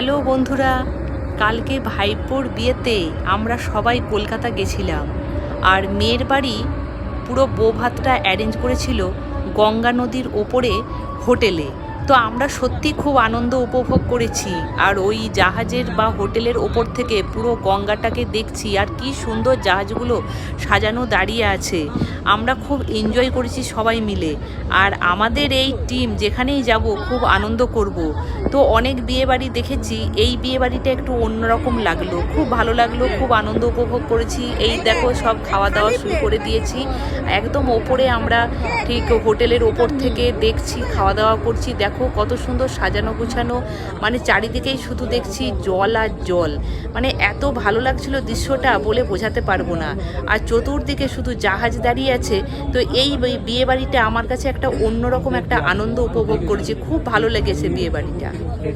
Hello বন্ধুরা, কালকে ভাইপোর বিয়েতে আমরা সবাই কলকাতা গেছিলাম। আর মেয়ের বাড়ি পুরো বউ ভাতটা অ্যারেঞ্জ করেছিল গঙ্গা নদীর ওপরে হোটেলে। তো আমরা সত্যি খুব আনন্দ উপভোগ করেছি। আর ওই জাহাজের বা হোটেলের ওপর থেকে পুরো গঙ্গাটাকে দেখছি, আর কি সুন্দর জাহাজগুলো সাজানো দাঁড়িয়ে আছে। আমরা খুব এনজয় করেছি সবাই মিলে। আর আমাদের এই টিম যেখানেই যাব খুব আনন্দ করব। তো অনেক বিয়েবাড়ি দেখেছি, এই বিয়েবাড়িটা একটু অন্যরকম লাগলো, খুব ভালো লাগলো, খুব আনন্দ উপভোগ করেছি। এই দেখো সব খাওয়া দাওয়া শুরু করে দিয়েছি, একদম ওপরে আমরা ঠিক হোটেলের ওপর থেকে দেখছি, খাওয়া দাওয়া করছি। দেখো কত সুন্দর সাজানো গুছানো, মানে চারিদিকেই শুধু দেখছি জল আর জল। মানে এত ভালো লাগছিল দৃশ্যটা, বলে বোঝাতে পারবো না। আর চতুর্দিকে শুধু জাহাজ দাঁড়িয়ে আছে। তো এই বিয়েবাড়িটা আমার কাছে একটা অন্যরকম একটা আনন্দ উপভোগ করেছি, খুব ভালো লেগেছে বিয়েবাড়িটা।